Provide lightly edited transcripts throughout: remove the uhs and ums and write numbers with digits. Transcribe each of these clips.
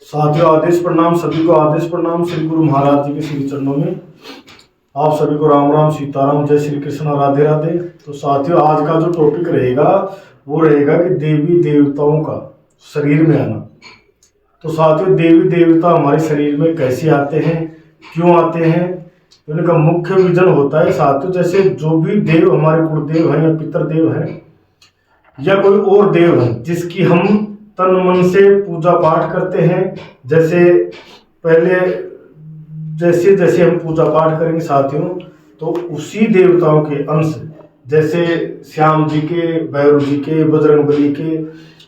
साथियों आदेश प्रणाम, सभी को आदेश प्रणाम। श्री गुरु महाराज जी के श्री चरणों में आप सभी को राम राम सीताराम, जय श्री कृष्ण, राधे राधे। तो साथियों आज का जो टॉपिक रहेगा वो रहेगा कि देवी देवताओं का शरीर में आना। तो साथियों देवी देवता हमारे शरीर में कैसे आते हैं, क्यों आते हैं, तो इनका मुख्य विजन होता है साथियों, जैसे जो भी देव हमारे कुलदेव हैं या पितृदेव हैं या कोई और देव है जिसकी हम तन मन से पूजा पाठ करते हैं। जैसे पहले जैसे जैसे हम पूजा पाठ करेंगे साथियों, तो उसी देवताओं के अंश, जैसे श्याम जी के, भैरव जी के, बजरंगबली के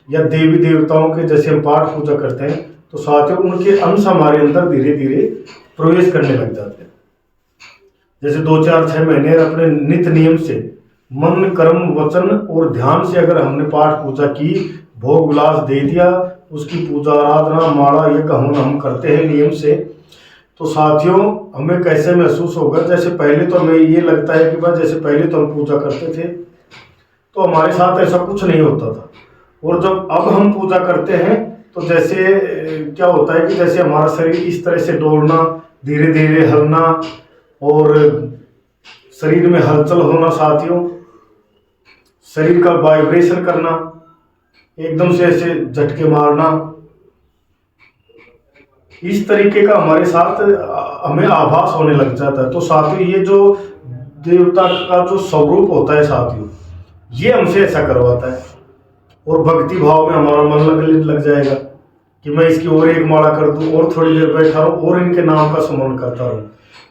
या देवी देवताओं के जैसे हम पाठ पूजा करते हैं, तो साथियों उनके अंश हमारे अंदर धीरे धीरे प्रवेश करने लग जाते हैं। जैसे 2-4-6 महीने अपने नित्य नियम से मन कर्म वचन और ध्यान से अगर हमने पाठ पूजा की, भोग विलास दे दिया, उसकी पूजा आराधना माला यज्ञ हम करते हैं नियम से, तो साथियों हमें कैसे महसूस होगा। जैसे पहले तो हमें ये लगता है कि बस जैसे पहले तो हम पूजा करते थे तो हमारे साथ ऐसा कुछ नहीं होता था, और जब अब हम पूजा करते हैं तो जैसे क्या होता है कि जैसे हमारा शरीर इस तरह से डोलना, धीरे धीरे हिलना और शरीर में हलचल होना साथियों, शरीर का वाइब्रेशन करना, एकदम से ऐसे झटके मारना, इस तरीके का हमारे साथ हमें आभास होने लग जाता है। तो साथियों ये जो देवता का जो स्वरूप होता है साथियों, ये हमसे ऐसा करवाता है, और भक्ति भाव में हमारा मन लग जाएगा कि मैं इसकी और एक माला कर दूं और थोड़ी देर बैठा रहूं और इनके नाम का स्मरण करता रहूं।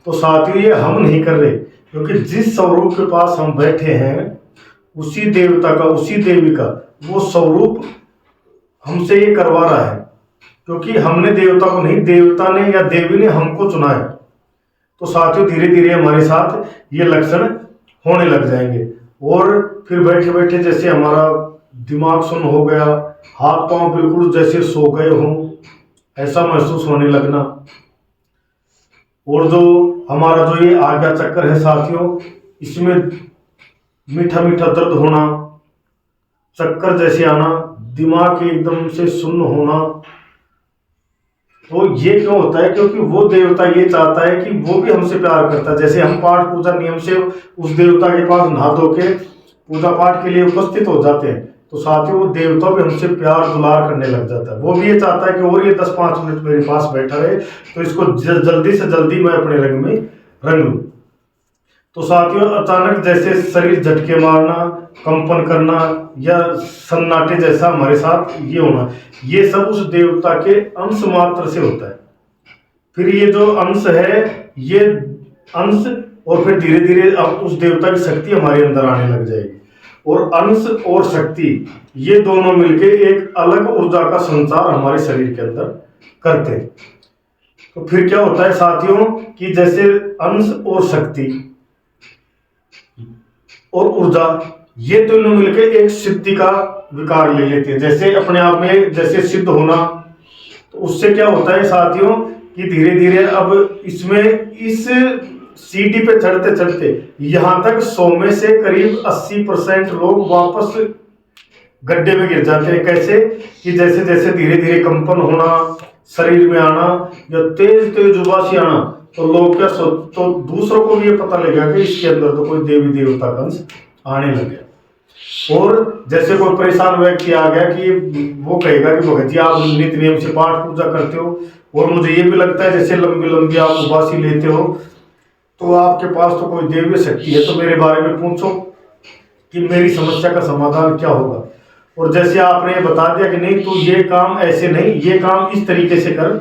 तो साथियों ये हम नहीं कर रहे, क्योंकि जिस स्वरूप के पास हम बैठे हैं उसी देवता का, उसी देवी का वो स्वरूप हमसे ये करवा रहा है, क्योंकि हमने देवता को नहीं, देवता ने या देवी ने हमको चुना है। तो साथियों धीरे धीरे हमारे साथ ये लक्षण होने लग जाएंगे, और फिर बैठे बैठे जैसे हमारा दिमाग सुन्न हो गया, हाथ पांव बिल्कुल जैसे सो गए हों, ऐसा महसूस होने लगना। और जो हमारा जो ये आज्ञा चक्र है साथियों, इसमें मीठा मीठा दर्द होना, चक्कर जैसे आना, दिमाग एकदम से सुन्न होना। तो ये क्यों होता है? क्योंकि वो देवता ये चाहता है कि वो भी हमसे प्यार करता है। जैसे हम पाठ पूजा नियम से उस देवता के पास नहा धो के पूजा पाठ के लिए उपस्थित हो जाते हैं, तो साथियों वो देवता भी हमसे प्यार दुलार करने लग जाता है। वो भी ये चाहता है कि और ये 10-5 मिनट मेरे पास बैठा रहे, तो इसको जल्दी से जल्दी मैं अपने रंग में रंग लूं। तो साथियों अचानक जैसे शरीर झटके मारना, कंपन करना या सन्नाटे जैसा हमारे साथ ये होना, ये सब उस देवता के अंश मात्र से होता है। फिर ये जो अंश है, ये अंश, और फिर धीरे धीरे अब उस देवता की शक्ति हमारे अंदर आने लग जाएगी, और अंश और शक्ति ये दोनों मिलके एक अलग ऊर्जा का संचार हमारे शरीर के अंदर करते हैं। तो फिर क्या होता है साथियों कि जैसे अंश और शक्ति और ऊर्जा ये दोनों मिलकर एक सिद्धि का विकार ले लेते हैं, जैसे अपने आप में जैसे सिद्ध होना। तो उससे क्या होता है साथियों कि धीरे धीरे अब इसमें इस सीढ़ी पे चढ़ते चढ़ते यहां तक 100 में से करीब 80% लोग वापस गड्ढे में गिर जाते हैं। कैसे कि जैसे जैसे धीरे धीरे कंपन होना, शरीर में आना या तेज तेज उबासी आना, तो लोग क्या तो दूसरों को भी ये पता लगेगा कि इसके अंदर तो कोई देवी देवता का अंश आने लग गया। और जैसे कोई परेशान व्यक्ति आ गया कि वो कहेगा कि भगत जी आप नित्य नियम से पाठ पूजा करते हो, और मुझे ये भी लगता है जैसे लंबी लंबी आप उबासी लेते हो, तो आपके पास तो कोई देवी शक्ति है, तो मेरे बारे में पूछो कि मेरी समस्या का समाधान क्या होगा। और जैसे आपने बता दिया कि नहीं तू ये काम ऐसे नहीं, ये काम इस तरीके से कर,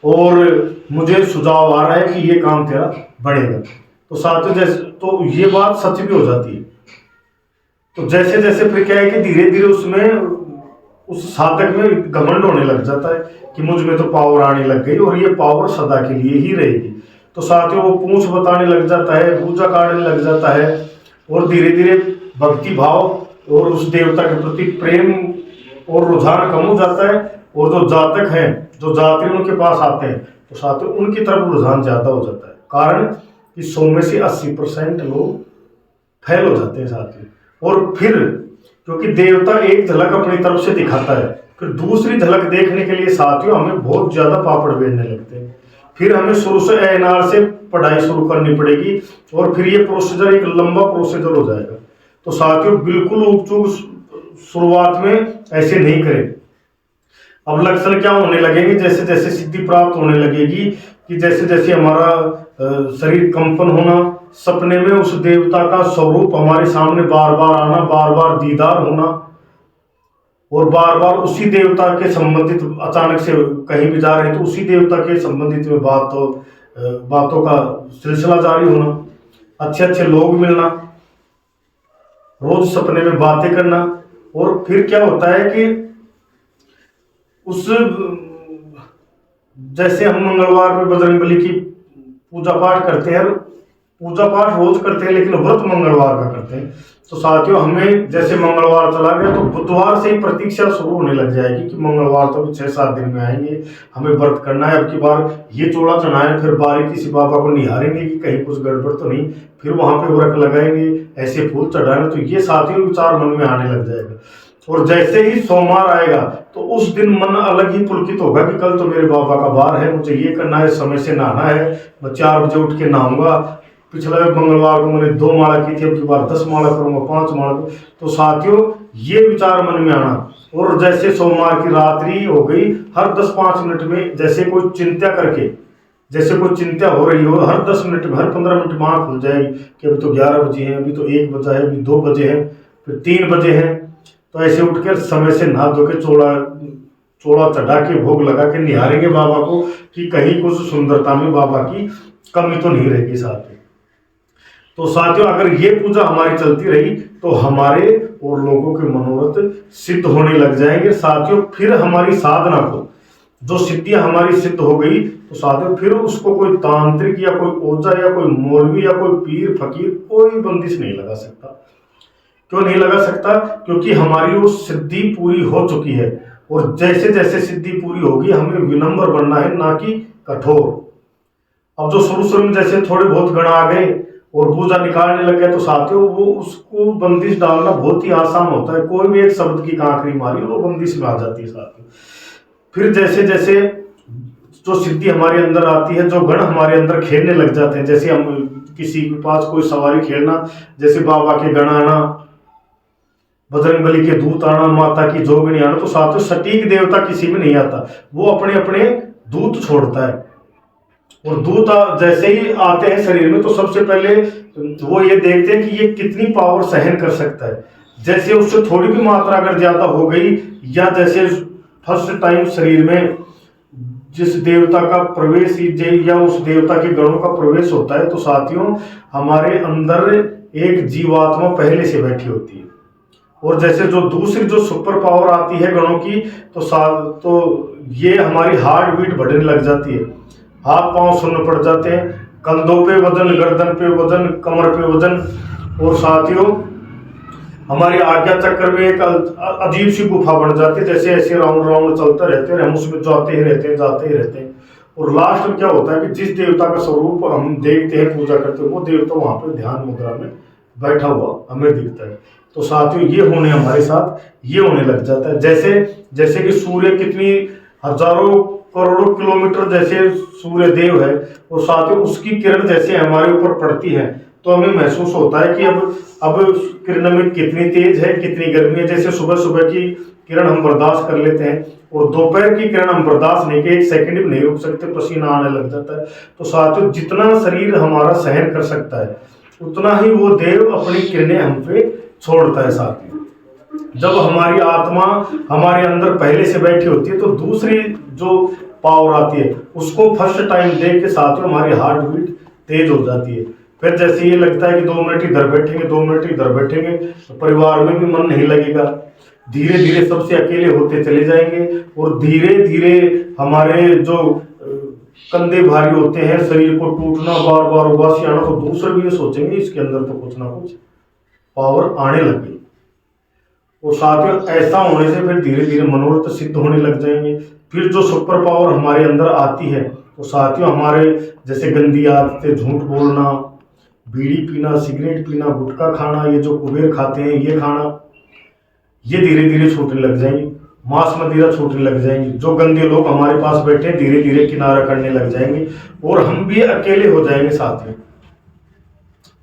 और मुझे सुझाव आ रहा है कि ये काम तेरा बढ़ेगा। तो साथियों जैसे तो ये बात सच भी हो जाती है। तो जैसे जैसे फिर क्या है कि धीरे धीरे उसमें उस साधक में घमंड होने लग जाता है कि मुझ में तो पावर आने लग गई, और ये पावर सदा के लिए ही रहेगी। तो साथियों वो पूंछ बताने लग जाता है, पूजा काटने लग जाता है, और धीरे धीरे भक्ति भाव और उस देवता के प्रति प्रेम और रुझान कम हो जाता है। और जो जातक हैं, जो जाति उनके पास आते हैं, तो साथियों उनकी तरफ रुझान ज्यादा हो जाता है। कारण कि 100 में से 80% लोग फेल हो जाते हैं साथियों। और फिर क्योंकि देवता एक झलक अपनी तरफ से दिखाता है, फिर दूसरी झलक देखने के लिए साथियों हमें बहुत ज्यादा पापड़ बेलने लगते हैं। फिर हमें शुरू से ANR से पढ़ाई शुरू करनी पड़ेगी और फिर ये प्रोसीजर एक लंबा प्रोसीजर हो जाएगा। तो साथियों बिल्कुल उपचुक शुरुआत में ऐसे नहीं करें। अब लक्षण क्या होने लगेंगे, जैसे जैसे सिद्धि प्राप्त होने लगेगी कि जैसे जैसे हमारा शरीर कंपन होना, सपने में उस देवता का स्वरूप हमारे सामने बार बार आना, बार बार दीदार होना और बार बार उसी देवता के संबंधित, अचानक से कहीं भी जा रहे हैं तो उसी देवता के संबंधित में बातों का सिलसिला जारी होना, अच्छे अच्छे लोग मिलना, रोज सपने में बातें करना। और फिर क्या होता है कि उस जैसे हम मंगलवार में बजरंगबली की पूजा पाठ करते हैं, पूजा पाठ रोज करते हैं लेकिन व्रत मंगलवार का करते हैं। तो साथियों हमें जैसे मंगलवार चला गया तो बुधवार से ही प्रतीक्षा शुरू होने लग जाएगी कि मंगलवार तो 6-7 दिन में आएंगे, हमें व्रत करना है, अब की बार ये चोला चढ़ाएं, फिर बारी किसी बाबा को निहारेंगे कि कहीं कुछ गड़बड़ तो नहीं, फिर वहां पे व्रत लगाएंगे, ऐसे फूल चढ़ाएंगे। तो ये साथियों विचार मन में आने लग जाएगा। और जैसे ही सोमवार आएगा तो उस दिन मन अलग ही पुलकित होगा कि कल तो मेरे बाबा का वार है, मुझे ये करना है, समय से नहाना है, मैं 4 बजे उठ के नहाऊंगा, पिछले मंगलवार को मैंने 2 माला की थी, अब की बार 10 माला करूंगा, 5 माला। तो साथियों ये विचार मन में आना, और जैसे सोमवार की रात्रि हो गई, हर 10-5 मिनट में जैसे कोई चिंता करके, जैसे कोई चिंता हो रही हो, हर 10 मिनट में, हर 15 मिनट में आँख खुल जाएगी कि अभी तो 11 बजे हैं, अभी तो 1 बजा है, अभी 2 बजे हैं, फिर 3 बजे हैं। तो ऐसे उठकर समय से नहा धो के चोला चढ़ा के भोग लगा के निहारेंगे बाबा को कि कहीं कुछ सुंदरता में बाबा की कमी तो नहीं रहेगी साथ में। तो साथियों अगर ये पूजा हमारी चलती रही तो हमारे और लोगों के मनोरथ सिद्ध होने लग जाएंगे साथियों। फिर हमारी साधना को जो सिद्धियां हमारी सिद्ध हो गई तो साथियों फिर उसको कोई तांत्रिक या कोई ओझा या कोई मौलवी या कोई पीर फकीर कोई बंदिश नहीं लगा सकता। क्यों नहीं लगा सकता? क्योंकि हमारी वो सिद्धि पूरी हो चुकी है। और जैसे जैसे सिद्धि पूरी होगी हमें विनम्र बनना है, ना कि कठोर। अब जो शुरू में जैसे थोड़े बहुत गण आ गए और पूजा निकालने लग गए तो साथियों वो उसको बंदिश डालना बहुत ही आसान होता है। कोई भी एक शब्द की कांकरी मारी वो बंदिश में आ जाती है साथियों। फिर जैसे जैसे जो सिद्धि हमारे अंदर आती है, जो गण हमारे अंदर खेलने लग जाते हैं, जैसे हम किसी के पास कोई सवारी खेलना, जैसे बाबा के गण आना, बजरंगबली के दूत आना, माता की जोगनी आना, तो साथियों सटीक देवता किसी में नहीं आता, वो अपने अपने दूत छोड़ता है। और दूत जैसे ही आते हैं शरीर में तो सबसे पहले वो ये देखते हैं कि ये कितनी पावर सहन कर सकता है। जैसे उससे थोड़ी भी मात्रा अगर ज्यादा हो गई या जैसे फर्स्ट टाइम शरीर में जिस देवता का प्रवेश या उस देवता के गणों का प्रवेश होता है तो साथियों हमारे अंदर एक जीवात्मा पहले से बैठी होती है। और जैसे जो दूसरी जो सुपर पावर आती है गणों की तो ये हमारी हार्ट बीट बढ़ने लग जाती है, हाथ पांव सुन्न पड़ जाते हैं, कंधों पे वजन, गर्दन पे वजन, कमर पे वजन। और साथियों हमारी आज्ञा चक्र में एक अजीब सी गुफा बन जाती है, जैसे ऐसे राउंड राउंड चलते रहते हैं, हम उसमें जाते ही रहते हैं, जाते ही रहते हैं। और लास्ट में क्या होता है कि जिस देवता का स्वरूप हम देखते हैं, पूजा करते हैं, वो देवता वहां पे ध्यान मुद्रा में बैठा हुआ हमें दिखता है। तो साथियों ये होने हमारे साथ ये होने लग जाता है। जैसे जैसे कि सूर्य कितनी हजारों करोड़ों किलोमीटर जैसे सूर्य देव है और साथियों उसकी किरण जैसे हमारे ऊपर पड़ती है तो हमें महसूस होता है कि अब किरण में कितनी तेज है, कितनी गर्मी है। जैसे सुबह सुबह की किरण हम बर्दाश्त कर लेते हैं और दोपहर की किरण हम बर्दाश्त नहीं, के 1 सेकंड भी नहीं रुक सकते, पसीना आने लग जाता है। तो साथियों जितना शरीर हमारा सहन कर सकता है उतना ही वो देव अपनी किरणें हम पे छोड़ता है। साथियों जब हमारी आत्मा हमारे अंदर पहले से बैठी होती है तो दूसरी जो पावर आती है उसको फर्स्ट टाइम देख के साथियों हमारी हार्ट बीट तेज हो जाती है। फिर जैसे ये लगता है कि 2 मिनट इधर बैठेंगे, 2 मिनट इधर बैठेंगे, तो परिवार में भी मन नहीं लगेगा। धीरे धीरे सबसे अकेले होते चले जाएंगे और धीरे धीरे हमारे जो कंधे भारी होते हैं, शरीर को टूटना, बार बार उबासी आना, तो दूसरे भी ये सोचेंगे इसके अंदर तो कुछ ना कुछ पावर आने लग गई। और साथियों ऐसा होने से फिर धीरे धीरे मनोरथ सिद्ध होने लग जाएंगे। फिर जो सुपर पावर हमारे अंदर आती है तो साथियों हमारे जैसे गंदी आदतें, झूठ बोलना, बीड़ी पीना, सिगरेट पीना, गुटखा खाना, ये जो कुबेर खाते हैं ये खाना, ये धीरे धीरे छूटने लग जाएंगे। मांस मदिरा छूटने लग जाएंगी, जो गंदे लोग हमारे पास बैठे धीरे धीरे किनारा करने लग जाएंगे और हम भी अकेले हो जाएंगे साथ में।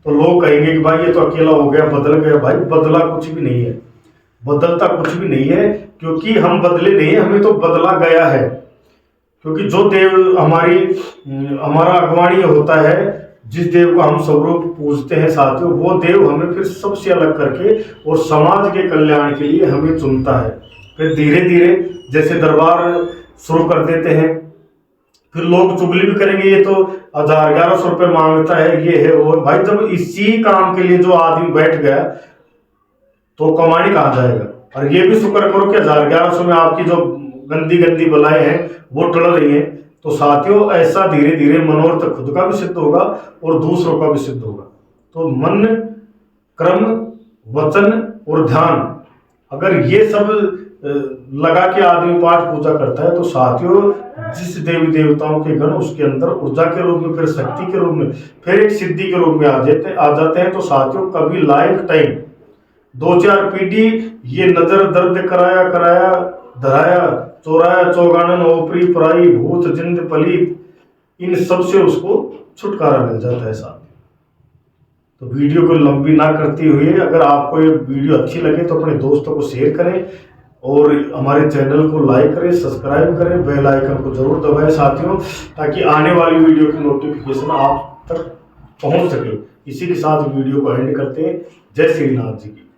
तो लोग कहेंगे कि भाई ये तो अकेला हो गया, बदल गया। भाई बदला कुछ भी नहीं है, बदलता कुछ भी नहीं है, क्योंकि हम बदले नहीं, हमें तो बदला गया है। क्योंकि जो देव हमारा अगवानी होता है, जिस देव को हम स्वरूप पूजते हैं साथियों, वो देव हमें फिर सबसे अलग करके और समाज के कल्याण के लिए हमें चुनता है। फिर धीरे धीरे जैसे दरबार शुरू कर देते हैं, फिर लोग चुगली भी करेंगे, ये तो 1000-1100 रुपये मांगता है, ये है वो। भाई जब इसी काम के लिए जो आदमी बैठ गया तो कमाने कहाँ जाएगा। और ये भी शुक्र करो कि 1000-1100 में आपकी जो गंदी गंदी बलाएं हैं वो टल रही हैं। तो साथियों ऐसा धीरे धीरे मनोरथ खुद का भी सिद्ध होगा और दूसरों का भी सिद्ध होगा। तो मन, क्रम, वचन और ध्यान, अगर ये सब लगा के आदमी पाठ पूजा करता है तो साथियों जिस देवी देवताओं के गण उसके अंदर ऊर्जा के रूप में, फिर शक्ति के रूप में, फिर एक सिद्धि के रूप में आ जाते हैं। तो साथियों कभी लाइफ टाइम 2-4 पीढ़ी ये नजर दर्द कराया धराया चोराया चौगानन ओपरी पराई भूत जिंद पलीत, इन सब से उसको छुटकारा मिल जाता है साथ। तो वीडियो को लंबी ना करती हुए, अगर आपको ये वीडियो अच्छी लगे तो अपने दोस्तों को शेयर करें और हमारे चैनल को लाइक करें, सब्सक्राइब करें, बेल आइकन को जरूर दबाएं साथियों, ताकि आने वाली वीडियो की नोटिफिकेशन आप तक पहुंच सके। इसी के साथ वीडियो को एंड करते हैं। जय श्री नाथ जी की।